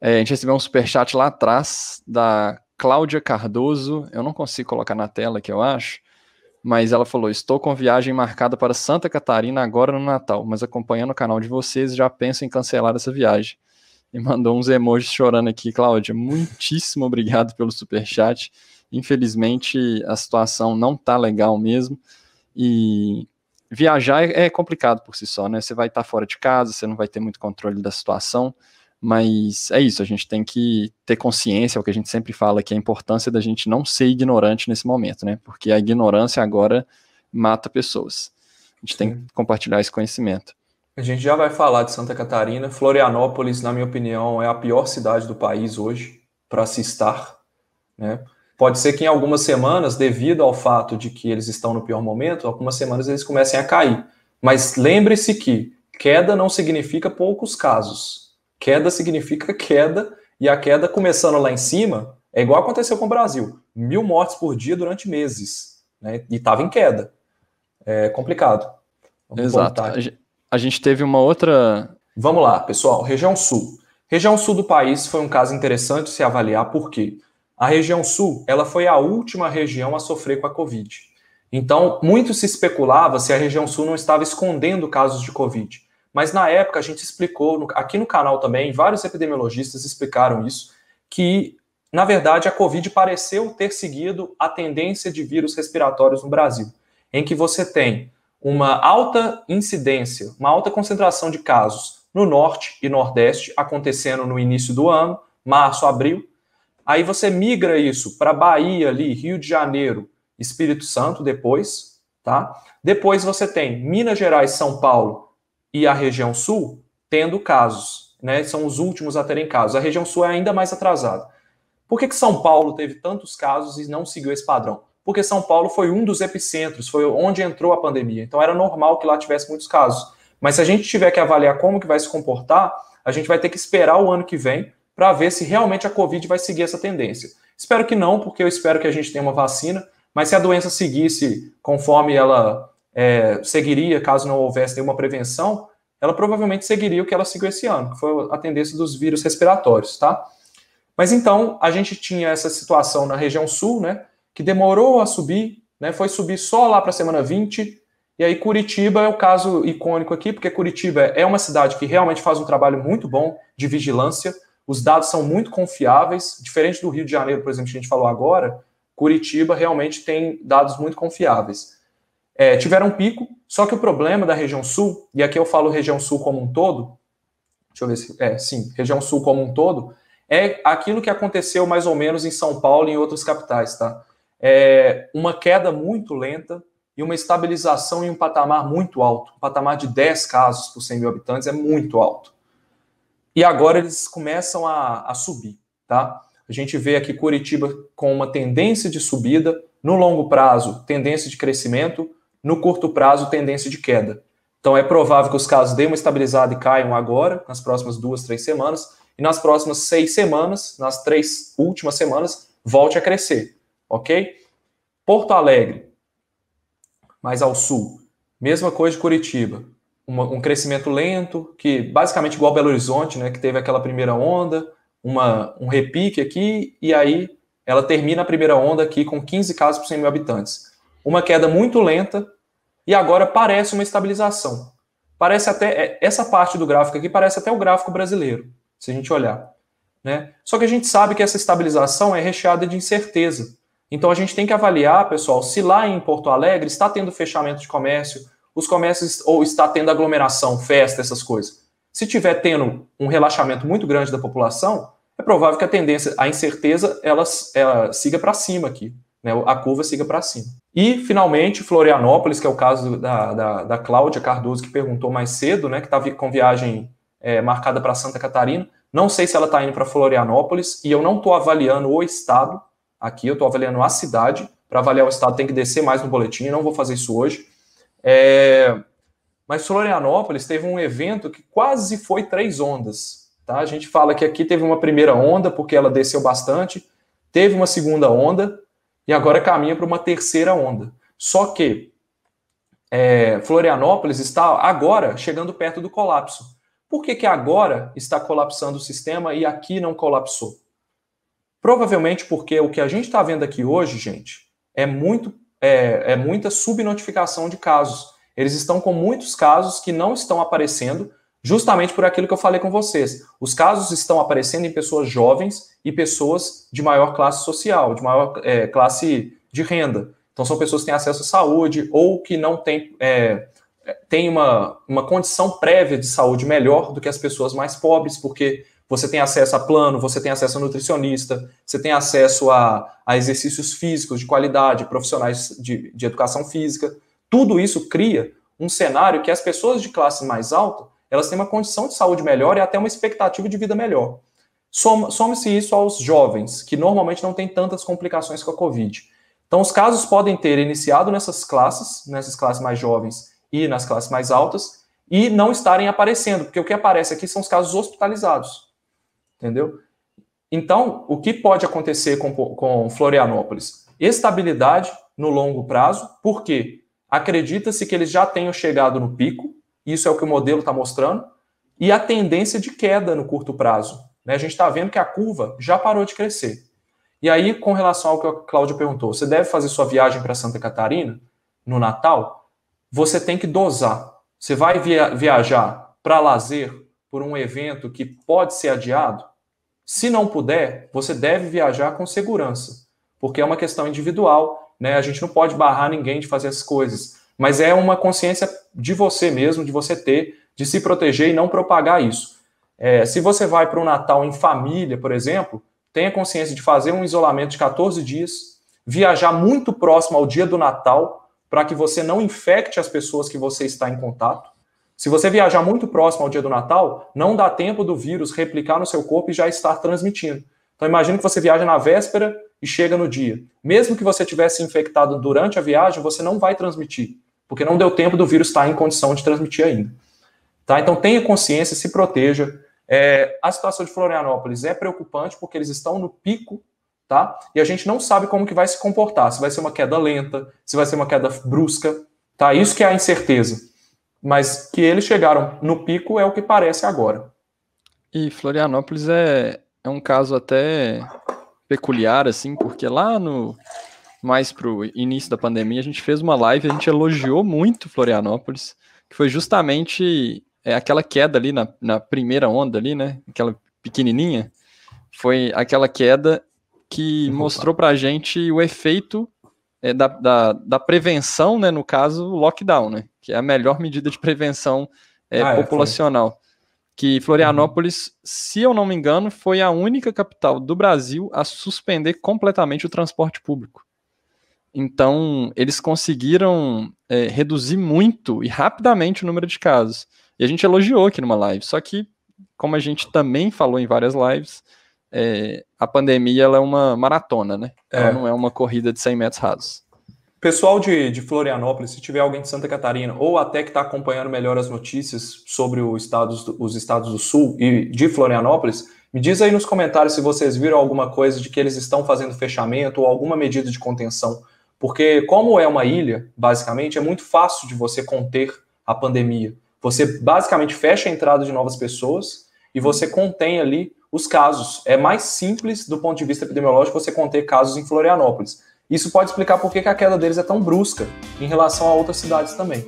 A gente recebeu um superchat lá atrás da Cláudia Cardoso. Eu não consigo colocar na tela aqui, eu acho. Mas ela falou: estou com viagem marcada para Santa Catarina agora no Natal, mas acompanhando o canal de vocês já penso em cancelar essa viagem. E mandou uns emojis chorando aqui. Cláudia, muitíssimo obrigado pelo superchat. Infelizmente a situação não tá legal mesmo. E viajar é complicado por si só, né? Você vai estar fora de casa, você não vai ter muito controle da situação. Mas é isso, a gente tem que ter consciência, é o que a gente sempre fala, que é a importância da gente não ser ignorante nesse momento, né? Porque a ignorância agora mata pessoas. A gente tem que Sim. compartilhar esse conhecimento. A gente já vai falar de Santa Catarina. Florianópolis, na minha opinião, é a pior cidade do país hoje para se estar, né? Pode ser que em algumas semanas, devido ao fato de que eles estão no pior momento, algumas semanas eles comecem a cair. Mas lembre-se que queda não significa poucos casos. Queda significa queda, e a queda começando lá em cima é igual aconteceu com o Brasil. 1.000 mortes por dia durante meses, né? E estava em queda. É complicado. Vamos Exato. voltar aqui. A gente teve uma outra. Vamos lá, pessoal. Região Sul. Região Sul do país foi um caso interessante se avaliar, porque a região Sul ela foi a última região a sofrer com a Covid. Então, muito se especulava se a região Sul não estava escondendo casos de Covid. Mas na época a gente explicou, aqui no canal também, vários epidemiologistas explicaram isso, que na verdade a Covid pareceu ter seguido a tendência de vírus respiratórios no Brasil, em que você tem uma alta incidência, uma alta concentração de casos no norte e nordeste, acontecendo no início do ano, março, abril. Aí você migra isso para Bahia ali, Rio de Janeiro, Espírito Santo depois, tá? Depois você tem Minas Gerais, São Paulo e a região sul tendo casos, né? São os últimos a terem casos. A região sul é ainda mais atrasada. Por que São Paulo teve tantos casos e não seguiu esse padrão? Porque São Paulo foi um dos epicentros, foi onde entrou a pandemia. Então era normal que lá tivesse muitos casos. Mas se a gente tiver que avaliar como que vai se comportar, a gente vai ter que esperar o ano que vem para ver se realmente a Covid vai seguir essa tendência. Espero que não, porque eu espero que a gente tenha uma vacina, mas se a doença seguisse conforme ela seguiria, caso não houvesse nenhuma prevenção, ela provavelmente seguiria o que ela seguiu esse ano, que foi a tendência dos vírus respiratórios, tá? Mas então, a gente tinha essa situação na região sul, né, que demorou a subir, né, foi subir só lá para a semana 20, e aí Curitiba é o caso icônico aqui, porque Curitiba é uma cidade que realmente faz um trabalho muito bom de vigilância, os dados são muito confiáveis, diferente do Rio de Janeiro, por exemplo, que a gente falou agora, Curitiba realmente tem dados muito confiáveis. Tiveram um pico, só que o problema da região sul, e aqui eu falo região sul como um todo, deixa eu ver se. Sim, região sul como um todo, é aquilo que aconteceu mais ou menos em São Paulo e em outras capitais, tá? Uma queda muito lenta e uma estabilização em um patamar muito alto. Um patamar de 10 casos por 100 mil habitantes é muito alto. E agora eles começam a subir, tá? A gente vê aqui Curitiba com uma tendência de subida, no longo prazo, tendência de crescimento, no curto prazo, tendência de queda. Então é provável que os casos deem uma estabilizada e caiam agora, nas próximas 2, 3 semanas, e nas próximas 6 semanas, nas 3 últimas semanas, volte a crescer, ok? Porto Alegre, mais ao sul, mesma coisa de Curitiba, um crescimento lento, que basicamente igual Belo Horizonte, né, que teve aquela primeira onda, um repique aqui, e aí ela termina a primeira onda aqui com 15 casos por 100 mil habitantes. Uma queda muito lenta, e agora parece uma estabilização. Parece até, essa parte do gráfico aqui parece até o gráfico brasileiro, se a gente olhar, né? Só que a gente sabe que essa estabilização é recheada de incerteza. Então a gente tem que avaliar, pessoal, se lá em Porto Alegre está tendo fechamento de comércio, os comércios, ou está tendo aglomeração, festa, essas coisas. Se tiver tendo um relaxamento muito grande da população, é provável que a tendência, a incerteza, ela siga para cima aqui, né? A curva siga para cima. E, finalmente, Florianópolis, que é o caso da Cláudia Cardoso, que perguntou mais cedo, né, que está com viagem marcada para Santa Catarina. Não sei se ela está indo para Florianópolis, e eu não estou avaliando o estado aqui, eu estou avaliando a cidade. Para avaliar o estado tem que descer mais no boletim, não vou fazer isso hoje. Mas Florianópolis teve um evento que quase foi 3 ondas. Tá? A gente fala que aqui teve uma primeira onda, porque ela desceu bastante, teve uma segunda onda, e agora caminha para uma terceira onda. Só que Florianópolis está agora chegando perto do colapso, Por que agora está colapsando o sistema e aqui não colapsou? Provavelmente porque o que a gente está vendo aqui hoje, gente, é muita subnotificação de casos. Eles estão com muitos casos que não estão aparecendo, justamente por aquilo que eu falei com vocês. Os casos estão aparecendo em pessoas jovens e pessoas de maior classe social, de maior classe de renda. Então, são pessoas que têm acesso à saúde ou que não têm uma condição prévia de saúde melhor do que as pessoas mais pobres, porque você tem acesso a plano, você tem acesso a nutricionista, você tem acesso a exercícios físicos de qualidade, profissionais de educação física. Tudo isso cria um cenário que as pessoas de classe mais alta, elas têm uma condição de saúde melhor e até uma expectativa de vida melhor. Some-se isso aos jovens, que normalmente não têm tantas complicações com a Covid. Então, os casos podem ter iniciado nessas classes mais jovens e nas classes mais altas, e não estarem aparecendo, porque o que aparece aqui são os casos hospitalizados. Entendeu? Então, o que pode acontecer com Florianópolis? Estabilidade no longo prazo, porque acredita-se que eles já tenham chegado no pico, isso é o que o modelo está mostrando, e a tendência de queda no curto prazo. Né? A gente está vendo que a curva já parou de crescer. E aí, com relação ao que a Cláudia perguntou, você deve fazer sua viagem para Santa Catarina no Natal? Você tem que dosar. Você vai viajar para lazer por um evento que pode ser adiado? Se não puder, você deve viajar com segurança, porque é uma questão individual, né? A gente não pode barrar ninguém de fazer as coisas, mas é uma consciência de você mesmo, de você ter, de se proteger e não propagar isso. Se você vai para um Natal em família, por exemplo, tenha consciência de fazer um isolamento de 14 dias, viajar muito próximo ao dia do Natal, para que você não infecte as pessoas que você está em contato. Se você viajar muito próximo ao dia do Natal, não dá tempo do vírus replicar no seu corpo e já estar transmitindo. Então imagine que você viaja na véspera e chega no dia. Mesmo que você tivesse infectado durante a viagem, você não vai transmitir, porque não deu tempo do vírus estar em condição de transmitir ainda. Tá? Então tenha consciência, se proteja. A situação de Florianópolis é preocupante porque eles estão no pico, tá? E a gente não sabe como que vai se comportar, se vai ser uma queda lenta, se vai ser uma queda brusca, tá? Isso que é a incerteza. Mas que eles chegaram no pico é o que parece agora. E Florianópolis é um caso até peculiar, assim, porque lá mais pro início da pandemia, a gente fez uma live, a gente elogiou muito Florianópolis, que foi justamente aquela queda ali na primeira onda ali, né? Aquela pequenininha, foi aquela queda que mostrou pra gente o efeito da prevenção, né, no caso, o lockdown, né, que é a melhor medida de prevenção populacional. Que Florianópolis, se eu não me engano, foi a única capital do Brasil a suspender completamente o transporte público. Então, eles conseguiram reduzir muito e rapidamente o número de casos. E a gente elogiou aqui numa live, só que, como a gente também falou em várias lives, a pandemia ela é uma maratona, né? Ela não é uma corrida de 100 metros rasos. Pessoal de Florianópolis, se tiver alguém de Santa Catarina, ou até que está acompanhando melhor as notícias sobre os estados do Sul e de Florianópolis, me diz aí nos comentários se vocês viram alguma coisa de que eles estão fazendo fechamento ou alguma medida de contenção. Porque como é uma ilha, basicamente, é muito fácil de você conter a pandemia. Você basicamente fecha a entrada de novas pessoas e você contém ali os casos. É mais simples, do ponto de vista epidemiológico, você conter casos em Florianópolis. Isso pode explicar por que a queda deles é tão brusca em relação a outras cidades também.